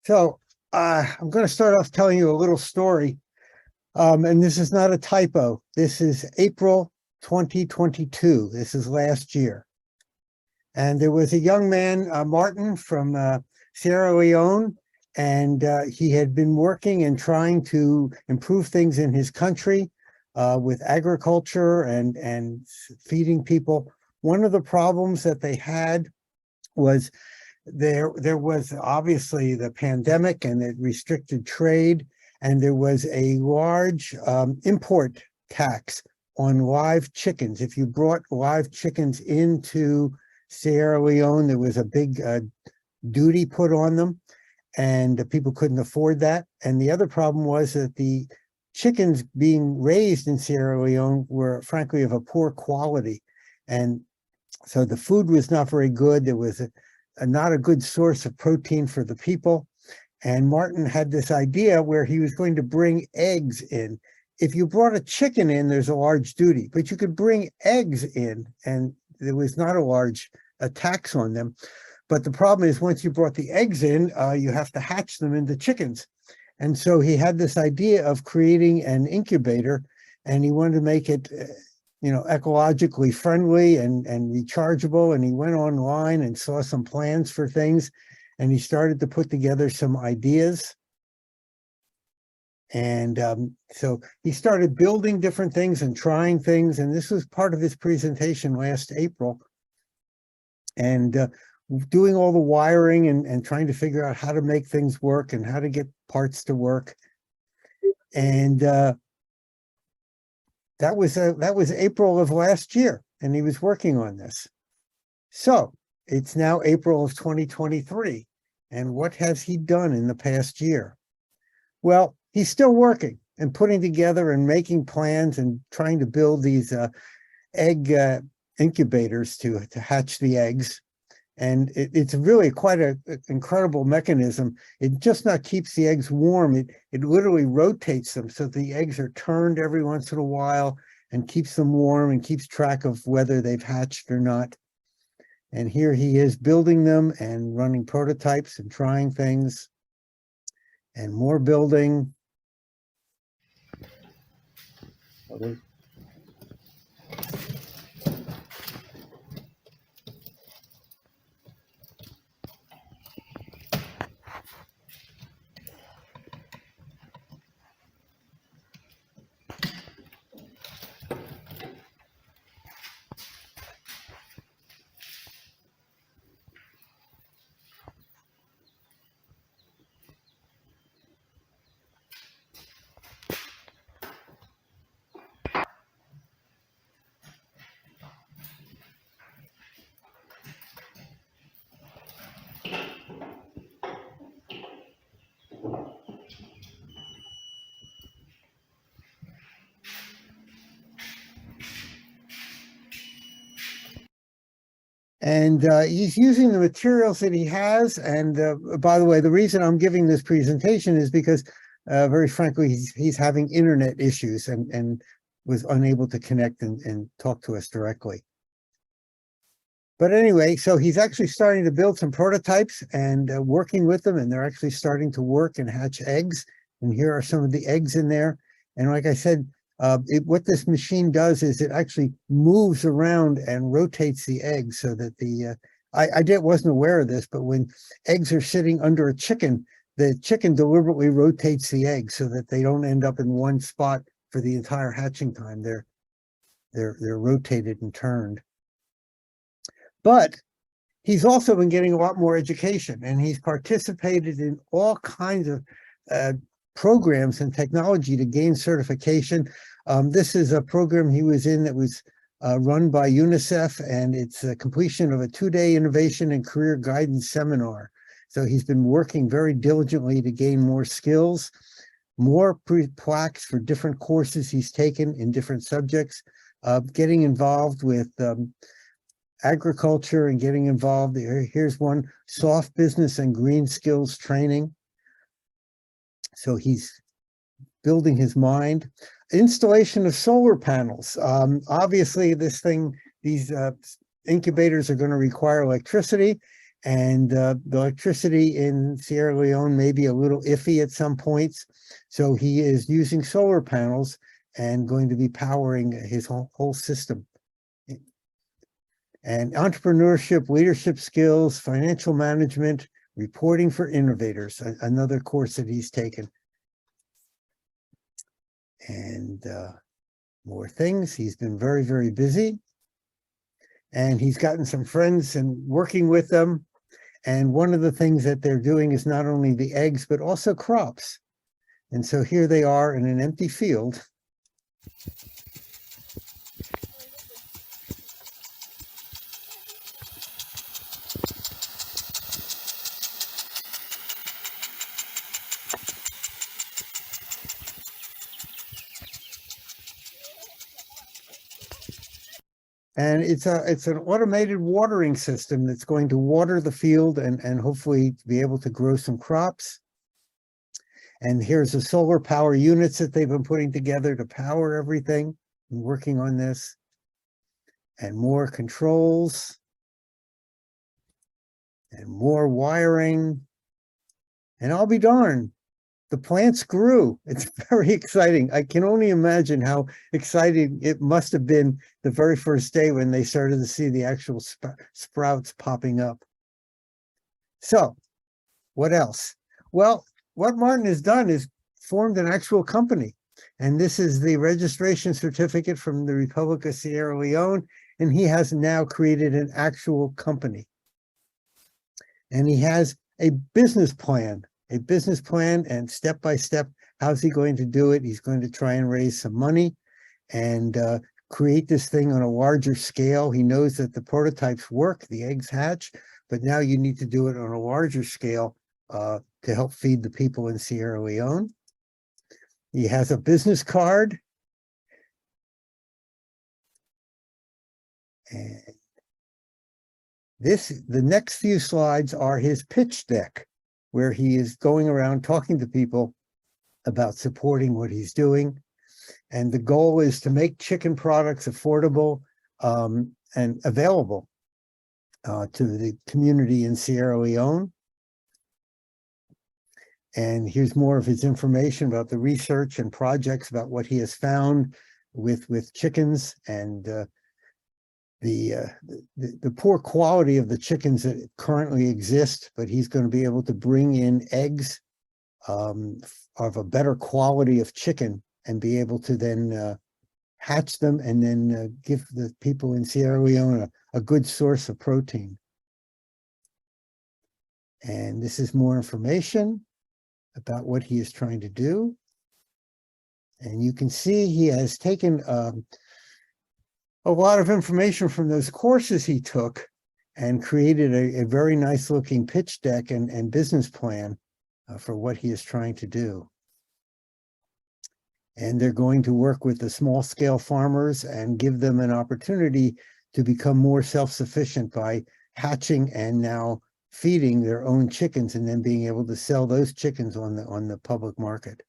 So I'm going to start off telling you a little story. And this is not a typo. This is April 2022. This is last year. And there was a young man, Martin, from Sierra Leone, and he had been working and trying to improve things in his country with agriculture and feeding people. One of the problems that they had was there was obviously the pandemic, and it restricted trade, and there was a large import tax on live chickens. If you brought live chickens into Sierra Leone, there was a big duty put on them, and people couldn't afford that. And the other problem was that the chickens being raised in Sierra Leone were frankly of a poor quality, and so the food was not very good. There was not a good source of protein for the people. And Martin had this idea where he was going to bring eggs in. If you brought a chicken in, there's a large duty, but you could bring eggs in, and there was not a large tax on them. But the problem is, once you brought the eggs in, you have to hatch them into chickens. And so he had this idea of creating an incubator, and he wanted to make it ecologically friendly and rechargeable. And he went online and saw some plans for things, and he started to put together some ideas. And so he started building different things and trying things. And this was part of his presentation last April. And doing all the wiring and trying to figure out how to make things work and how to get parts to work. And that was April of last year, and he was working on this. So it's now April of 2023. And what has he done in the past year? Well, he's still working and putting together and making plans and trying to build these egg incubators to hatch the eggs. And it's really quite an incredible mechanism. It just not keeps the eggs warm. It literally rotates them so the eggs are turned every once in a while and keeps them warm and keeps track of whether they've hatched or not. And here he is building them and running prototypes and trying things and more building. And he's using the materials that he has. And by the way, the reason I'm giving this presentation is because, very frankly, he's having internet issues and was unable to connect and talk to us directly. But anyway, so he's actually starting to build some prototypes and working with them, and they're actually starting to work and hatch eggs. And here are some of the eggs in there. And like I said, what this machine does is it actually moves around and rotates the eggs so that wasn't aware of this, but when eggs are sitting under a chicken, the chicken deliberately rotates the eggs so that they don't end up in one spot for the entire hatching time. They're rotated and turned. But he's also been getting a lot more education, and he's participated in all kinds of programs and technology to gain certification. This is a program he was in that was run by UNICEF, and it's a completion of a 2-day innovation and career guidance seminar. So he's been working very diligently to gain more skills, more plaques for different courses he's taken in different subjects, getting involved with agriculture and getting involved. Here's one, soft business and green skills training. So he's building his mind. Installation of solar panels. Obviously, these incubators are going to require electricity, And the electricity in Sierra Leone may be a little iffy at some points. So he is using solar panels and going to be powering his whole system. And entrepreneurship, leadership skills, financial management, reporting for innovators, another course that he's taken. And more things. He's been very, very busy. And he's gotten some friends and working with them. And one of the things that they're doing is not only the eggs, but also crops. And so here they are in an empty field. And it's an automated watering system that's going to water the field and hopefully be able to grow some crops. And here's the solar power units that they've been putting together to power everything and working on this. And more controls. And more wiring. And I'll be darned, the plants grew. It's very exciting. I can only imagine how exciting it must have been the very first day when they started to see the actual sprouts popping up. So what else? Well, what Martin has done is formed an actual company. And this is the registration certificate from the Republic of Sierra Leone. And he has now created an actual company. And he has a business plan and step by step, how's he going to do it? He's going to try and raise some money and create this thing on a larger scale. He knows that the prototypes work, the eggs hatch, but now you need to do it on a larger scale to help feed the people in Sierra Leone. He has a business card. And the next few slides are his pitch deck, where he is going around talking to people about supporting what he's doing. And the goal is to make chicken products affordable and available to the community in Sierra Leone. And here's more of his information about the research and projects about what he has found with chickens and the poor quality of the chickens that currently exist, but he's going to be able to bring in eggs of a better quality of chicken and be able to then hatch them and then give the people in Sierra Leone a good source of protein. And this is more information about what he is trying to do. And you can see he has taken a lot of information from those courses he took and created a very nice looking pitch deck and business plan for what he is trying to do. And they're going to work with the small scale farmers and give them an opportunity to become more self-sufficient by hatching and now feeding their own chickens and then being able to sell those chickens on the public market.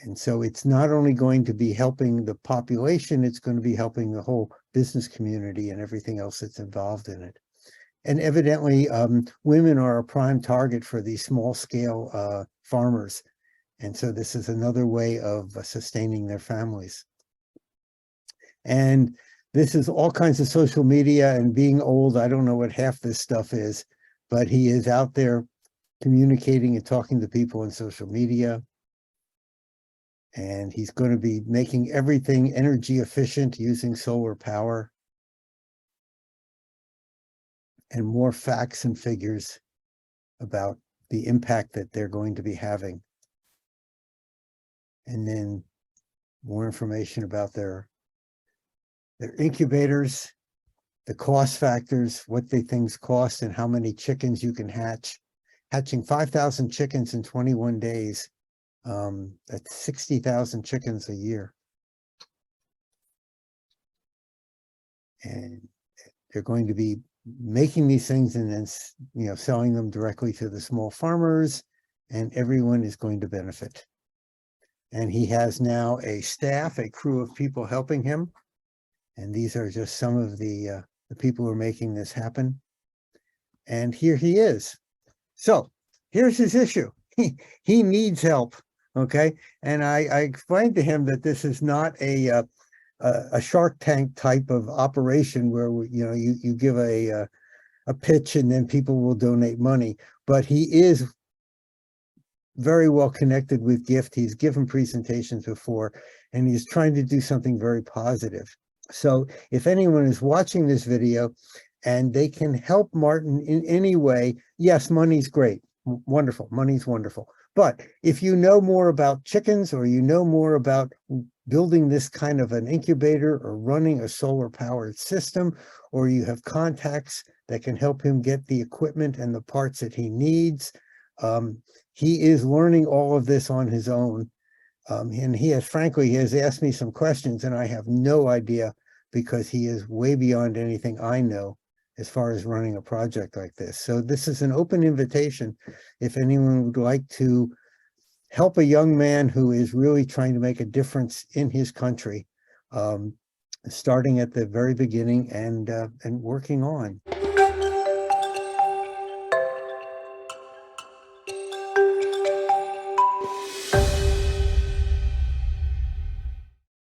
And so it's not only going to be helping the population, it's going to be helping the whole business community and everything else that's involved in it. And evidently, women are a prime target for these small scale farmers. And so this is another way of sustaining their families. And this is all kinds of social media, and being old, I don't know what half this stuff is, but he is out there communicating and talking to people on social media. And he's going to be making everything energy efficient using solar power. And more facts and figures about the impact that they're going to be having. And then more information about their incubators, the cost factors, what they things cost, and how many chickens you can hatch. Hatching 5,000 chickens in 21 days. That's 60,000 chickens a year. And they're going to be making these things and then selling them directly to the small farmers, and everyone is going to benefit. And he has now a staff, a crew of people helping him. And these are just some of the the people who are making this happen. And here he is. So here's his issue. He needs help. Okay. And I explained to him that this is not a Shark Tank type of operation where, you give a pitch and then people will donate money, but he is very well connected with GIFT. He's given presentations before, and he's trying to do something very positive. So if anyone is watching this video and they can help Martin in any way, yes, money's great. Wonderful. Money's wonderful. But if you know more about chickens, or you know more about building this kind of an incubator or running a solar powered system, or you have contacts that can help him get the equipment and the parts that he needs, he is learning all of this on his own. And he has asked me some questions, and I have no idea, because he is way beyond anything I know as far as running a project like this. So this is an open invitation if anyone would like to help a young man who is really trying to make a difference in his country, starting at the very beginning and working on.